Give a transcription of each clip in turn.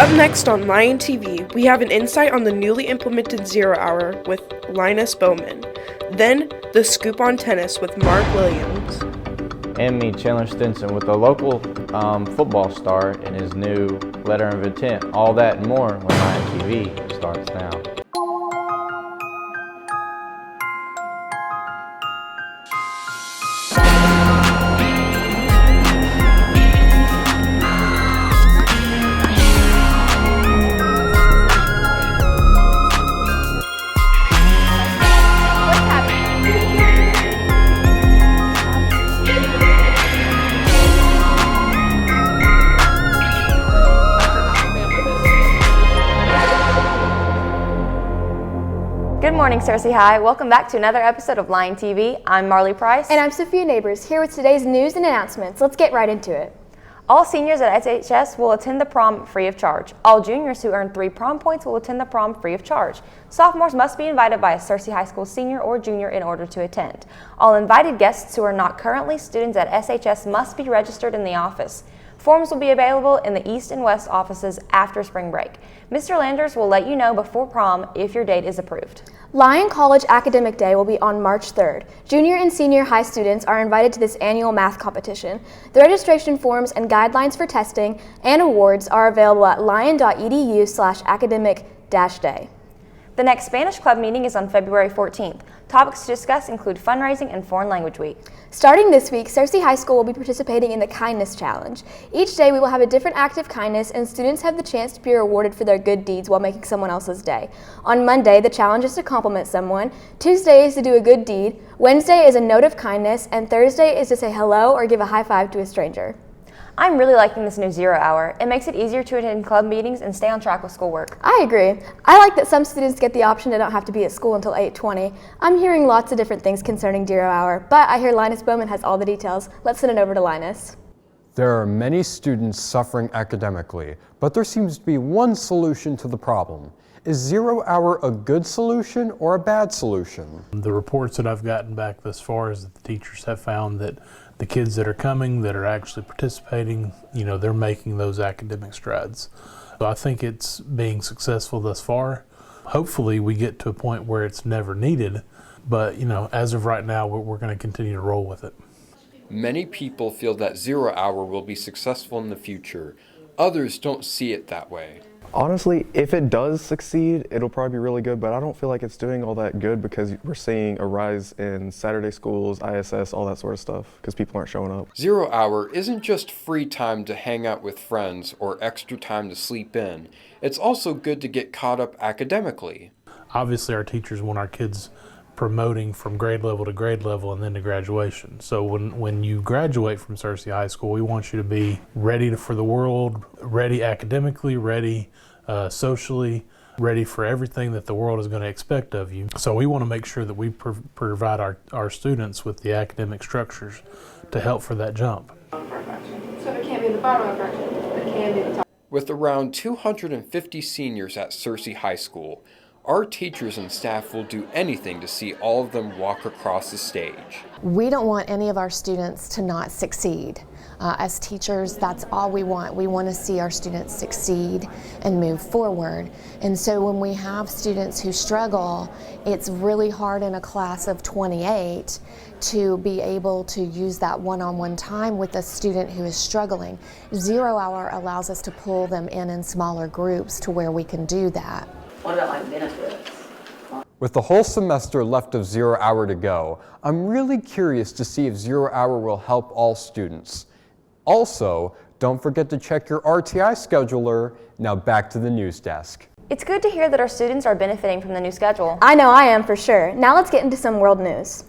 Up next on Lion TV, we have an insight on the newly implemented 0 Hour with Linus Bowman. Then, the scoop on tennis with Mark Williams. And me, Chandler Stinson, with a local football star and his new letter of intent. All that and more when Lion TV starts now. Good morning, Searcy High. Welcome back to another episode of Lion TV. I'm Marley Price. And I'm Sophia Neighbors, here with today's news and announcements. Let's get right into it. All seniors at SHS will attend the prom free of charge. All juniors who earn 3 prom points will attend the prom free of charge. Sophomores must be invited by a Searcy High School senior or junior in order to attend. All invited guests who are not currently students at SHS must be registered in the office. Forms will be available in the East and West offices after spring break. Mr. Landers will let you know before prom if your date is approved. Lyon College Academic Day will be on March 3rd. Junior and senior high students are invited to this annual math competition. The registration forms and guidelines for testing and awards are available at lyon.edu/academic-day. The next Spanish Club meeting is on February 14th. Topics to discuss include fundraising and Foreign Language Week. Starting this week, Searcy High School will be participating in the Kindness Challenge. Each day we will have a different act of kindness and students have the chance to be rewarded for their good deeds while making someone else's day. On Monday, the challenge is to compliment someone. Tuesday is to do a good deed. Wednesday is a note of kindness. And Thursday is to say hello or give a high five to a stranger. I'm really liking this new 0 Hour. It makes it easier to attend club meetings and stay on track with schoolwork. I agree. I like that some students get the option to not have to be at school until 8:20. I'm hearing lots of different things concerning 0 Hour, but I hear Linus Bowman has all the details. Let's send it over to Linus. There are many students suffering academically, but there seems to be one solution to the problem. Is 0 Hour a good solution or a bad solution? The reports that I've gotten back thus far is that the teachers have found that the kids that are coming, that are actually participating, they're making those academic strides. So I think it's being successful thus far. Hopefully we get to a point where it's never needed, but as of right now, we're going to continue to roll with it. Many people feel that 0 Hour will be successful in the future. Others don't see it that way. Honestly, if it does succeed, it'll probably be really good, but I don't feel like it's doing all that good because we're seeing a rise in Saturday schools, ISS, all that sort of stuff, because people aren't showing up. 0 Hour isn't just free time to hang out with friends or extra time to sleep in. It's also good to get caught up academically. Obviously, our teachers want our kids promoting from grade level to grade level and then to graduation. So when you graduate from Searcy High School, we want you to be ready for the world, ready academically, ready socially, ready for everything that the world is going to expect of you. So we want to make sure that we provide our students with the academic structures to help for that jump. So it can't be the bottom of a fraction, it can be the top. With around 250 seniors at Searcy High School, our teachers and staff will do anything to see all of them walk across the stage. We don't want any of our students to not succeed. As teachers, that's all we want. We want to see our students succeed and move forward. And so when we have students who struggle, it's really hard in a class of 28 to be able to use that one-on-one time with a student who is struggling. 0 Hour allows us to pull them in smaller groups to where we can do that. What about like benefits? With the whole semester left of 0 Hour to go, I'm really curious to see if 0 Hour will help all students. Also, don't forget to check your RTI scheduler. Now back to the news desk. It's good to hear that our students are benefiting from the new schedule. I know I am for sure. Now let's get into some world news.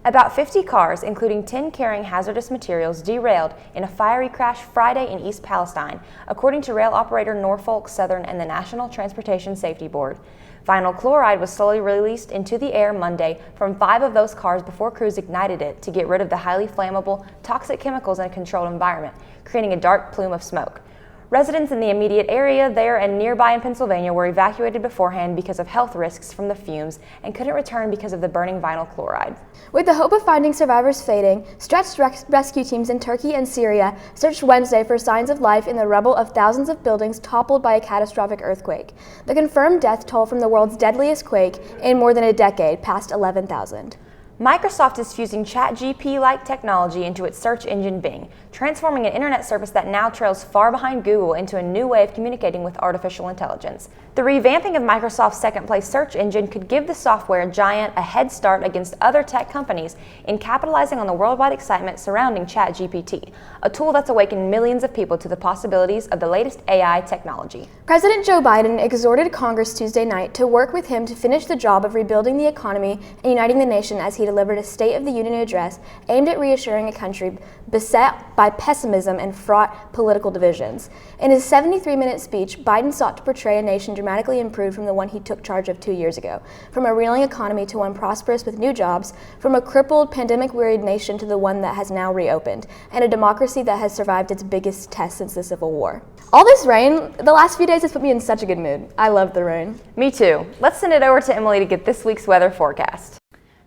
About 50 cars, including 10 carrying hazardous materials, derailed in a fiery crash Friday in East Palestine, according to rail operator Norfolk Southern and the National Transportation Safety Board. Vinyl chloride was slowly released into the air Monday from 5 of those cars before crews ignited it to get rid of the highly flammable, toxic chemicals in a controlled environment, creating a dark plume of smoke. Residents in the immediate area there and nearby in Pennsylvania were evacuated beforehand because of health risks from the fumes and couldn't return because of the burning vinyl chloride. With the hope of finding survivors fading, stretched rescue teams in Turkey and Syria searched Wednesday for signs of life in the rubble of thousands of buildings toppled by a catastrophic earthquake. The confirmed death toll from the world's deadliest quake in more than a decade passed 11,000. Microsoft is fusing ChatGPT-like technology into its search engine Bing, transforming an internet service that now trails far behind Google into a new way of communicating with artificial intelligence. The revamping of Microsoft's second-place search engine could give the software giant a head start against other tech companies in capitalizing on the worldwide excitement surrounding ChatGPT, a tool that's awakened millions of people to the possibilities of the latest AI technology. President Joe Biden exhorted Congress Tuesday night to work with him to finish the job of rebuilding the economy and uniting the nation as he delivered a State of the Union address aimed at reassuring a country beset by pessimism and fraught political divisions. In his 73-minute speech, Biden sought to portray a nation dramatically improved from the one he took charge of 2 years ago, from a reeling economy to one prosperous with new jobs, from a crippled, pandemic-wearied nation to the one that has now reopened, and a democracy that has survived its biggest test since the Civil War. All this rain, the last few days has put me in such a good mood. I love the rain. Me too. Let's send it over to Emily to get this week's weather forecast.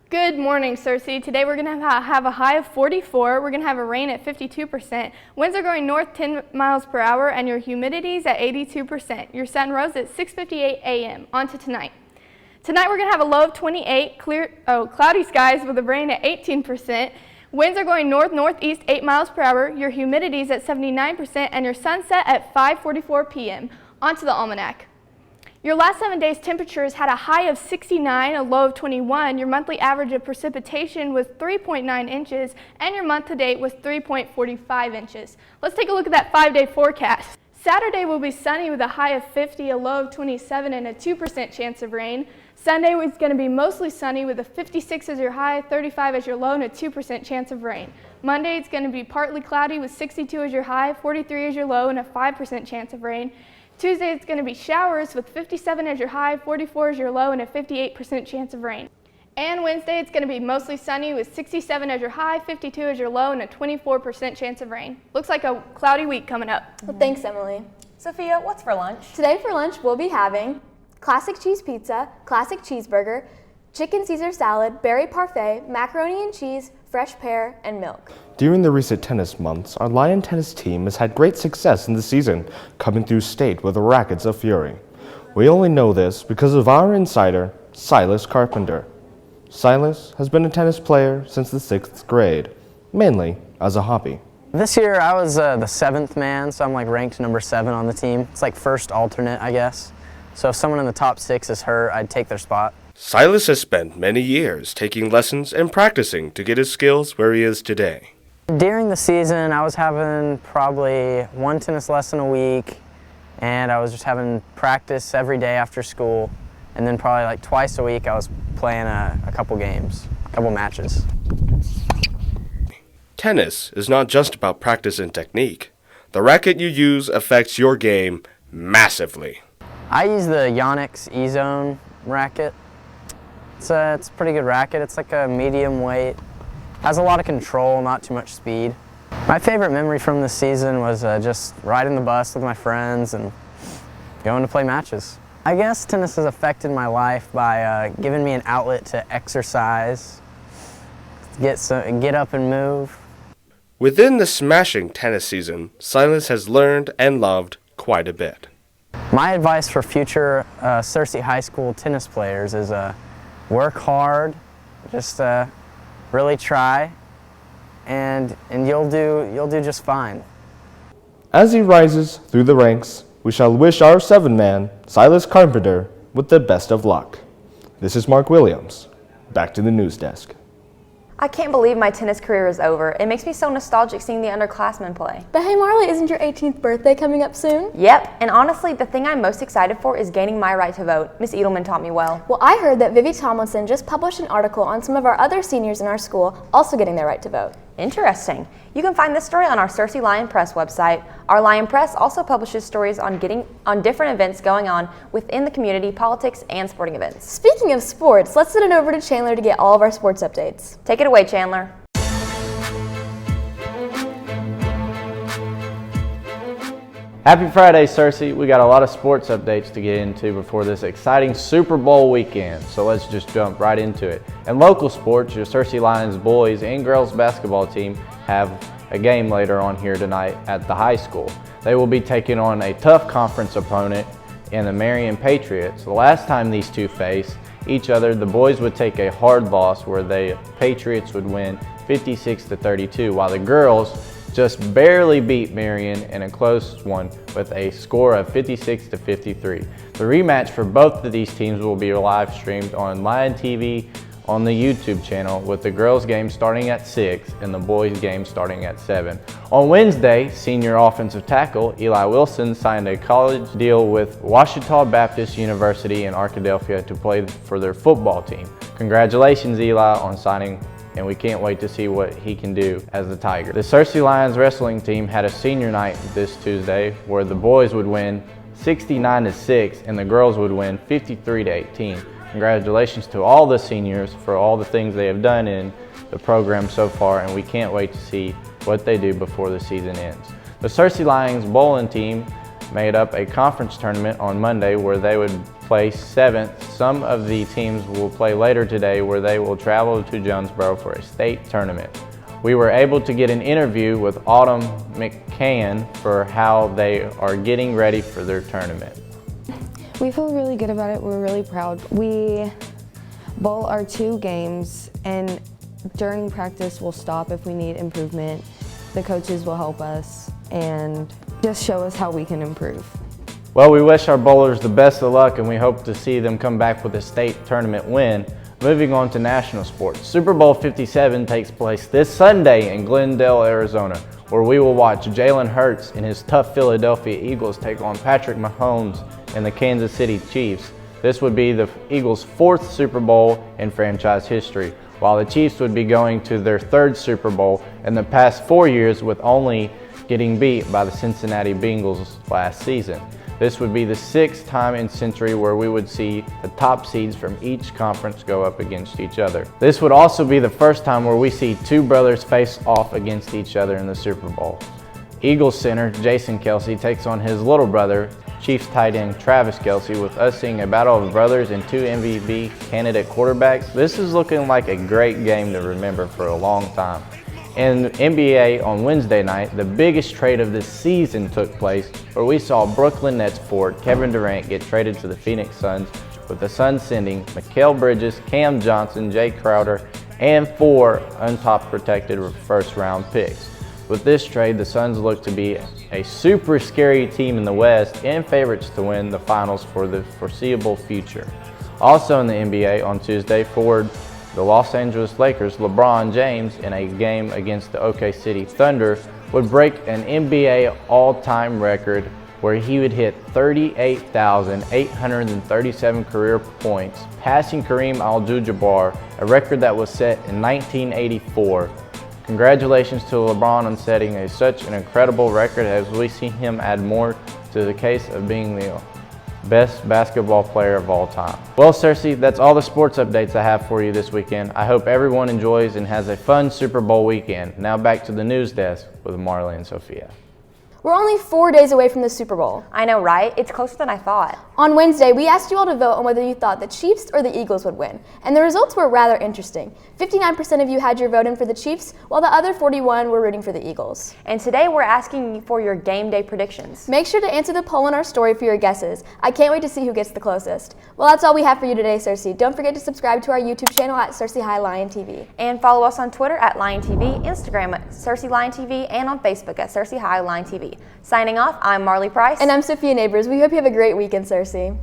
Good morning, Cersei. Today we're going to have a high of 44. We're going to have a rain at 52%. Winds are going north 10 miles per hour and your humidity's at 82%. Your sun rose at 6:58 a.m. On to tonight. Tonight we're going to have a low of 28, cloudy skies with a rain at 18%. Winds are going north-northeast 8 miles per hour. Your humidity's at 79% and your sunset at 5:44 p.m. On to the almanac. Your last 7 days' temperatures had a high of 69, a low of 21. Your monthly average of precipitation was 3.9 inches, and your month-to-date was 3.45 inches. Let's take a look at that 5-day forecast. Saturday will be sunny with a high of 50, a low of 27, and a 2% chance of rain. Sunday is going to be mostly sunny with a 56 as your high, 35 as your low, and a 2% chance of rain. Monday it's going to be partly cloudy with 62 as your high, 43 as your low, and a 5% chance of rain. Tuesday it's going to be showers with 57 as your high, 44 as your low, and a 58% chance of rain. And Wednesday it's going to be mostly sunny with 67 as your high, 52 as your low, and a 24% chance of rain. Looks like a cloudy week coming up. Well, thanks, Emily. Sophia, what's for lunch? Today for lunch we'll be having classic cheese pizza, classic cheeseburger, chicken Caesar salad, berry parfait, macaroni and cheese, fresh pear, and milk. During the recent tennis months, our Lion tennis team has had great success in the season, coming through state with rackets of fury. We only know this because of our insider, Silas Carpenter. Silas has been a tennis player since the 6th grade, mainly as a hobby. This year I was the 7th man, so I'm like ranked number 7 on the team. It's like first alternate, I guess. So if someone in the top 6 is hurt, I'd take their spot. Silas has spent many years taking lessons and practicing to get his skills where he is today. During the season, I was having probably 1 tennis lesson a week, and I was just having practice every day after school, and then probably like twice a week I was playing a couple games, a couple matches. Tennis is not just about practice and technique. The racket you use affects your game massively. I use the Yonex E-Zone racket. It's a pretty good racket. It's like a medium weight. Has a lot of control, not too much speed. My favorite memory from this season was just riding the bus with my friends and going to play matches. I guess tennis has affected my life by giving me an outlet to exercise, get up and move. Within the smashing tennis season, Silas has learned and loved quite a bit. My advice for future Searcy High School tennis players is work hard, just really try, and you'll do just fine. As he rises through the ranks, we shall wish our 7-man, Silas Carpenter, with the best of luck. This is Mark Williams. Back to the news desk. I can't believe my tennis career is over. It makes me so nostalgic seeing the underclassmen play. But hey Marley, isn't your 18th birthday coming up soon? Yep, and honestly, the thing I'm most excited for is gaining my right to vote. Miss Edelman taught me well. Well, I heard that Vivi Tomlinson just published an article on some of our other seniors in our school also getting their right to vote. Interesting. You can find this story on our Searcy Lion Press website. Our Lion Press also publishes stories on different events going on within the community, politics, and sporting events. Speaking of sports, let's send it over to Chandler to get all of our sports updates. Take it away, Chandler. Happy Friday, Cersei. We got a lot of sports updates to get into before this exciting Super Bowl weekend, so let's just jump right into it. In local sports, your Cersei Lions boys and girls basketball team have a game later on here tonight at the high school. They will be taking on a tough conference opponent in the Marion Patriots. The last time these two faced each other, the boys would take a hard loss where the Patriots would win 56-32, while the girls just barely beat Marion in a close one with a score of 56-53. The rematch for both of these teams will be live streamed on Lion TV on the YouTube channel, with the girls game starting at 6 and the boys game starting at 7. On Wednesday, senior offensive tackle Eli Wilson signed a college deal with Ouachita Baptist University in Arkadelphia to play for their football team. Congratulations, Eli, on signing, and we can't wait to see what he can do as the Tiger. The Cersei Lions wrestling team had a senior night this Tuesday where the boys would win 69-6 and the girls would win 53-18. Congratulations to all the seniors for all the things they have done in the program so far, and we can't wait to see what they do before the season ends. The Cersei Lions bowling team made up a conference tournament on Monday where they would place 7th. Some of the teams will play later today where they will travel to Jonesboro for a state tournament. We were able to get an interview with Autumn McCann for how they are getting ready for their tournament. We feel really good about it. We're really proud. We bowl our 2 games, and during practice we'll stop if we need improvement. The coaches will help us and just show us how we can improve. Well, we wish our bowlers the best of luck, and we hope to see them come back with a state tournament win. Moving on to national sports. Super Bowl 57 takes place this Sunday in Glendale, Arizona, where we will watch Jalen Hurts and his tough Philadelphia Eagles take on Patrick Mahomes and the Kansas City Chiefs. This would be the Eagles' 4th Super Bowl in franchise history, while the Chiefs would be going to their 3rd Super Bowl in the past 4 years, with only getting beat by the Cincinnati Bengals last season. This would be the 6th time in century where we would see the top seeds from each conference go up against each other. This would also be the first time where we see 2 brothers face off against each other in the Super Bowl. Eagles center Jason Kelce takes on his little brother, Chiefs tight end Travis Kelce, with us seeing a battle of brothers and 2 MVP candidate quarterbacks. This is looking like a great game to remember for a long time. In NBA on Wednesday night, the biggest trade of the season took place, where we saw Brooklyn Nets forward Kevin Durant get traded to the Phoenix Suns, with the Suns sending Mikal Bridges, Cam Johnson, Jay Crowder, and 4 untop protected first-round picks. With this trade, the Suns look to be a super scary team in the West and favorites to win the finals for the foreseeable future. Also in the NBA on Tuesday, forward the Los Angeles Lakers' LeBron James, in a game against the OKC Thunder, would break an NBA all-time record where he would hit 38,837 career points, passing Kareem Abdul-Jabbar, a record that was set in 1984. Congratulations to LeBron on setting such an incredible record, as we see him add more to the case of being the best basketball player of all time. Well, Cersei, that's all the sports updates I have for you this weekend. I hope everyone enjoys and has a fun Super Bowl weekend. Now back to the news desk with Marley and Sophia. We're only 4 days away from the Super Bowl. I know, right? It's closer than I thought. On Wednesday, we asked you all to vote on whether you thought the Chiefs or the Eagles would win, and the results were rather interesting. 59% of you had your vote in for the Chiefs, while the other 41 were rooting for the Eagles. And today we're asking you for your game day predictions. Make sure to answer the poll in our story for your guesses. I can't wait to see who gets the closest. Well, that's all we have for you today, Cersei. Don't forget to subscribe to our YouTube channel at Cersei High Lion TV. And follow us on Twitter at Lion TV, Instagram at Cersei Lion TV, and on Facebook at Cersei High Lion TV. Signing off, I'm Marley Price. And I'm Sophia Neighbors. We hope you have a great weekend, Cersei.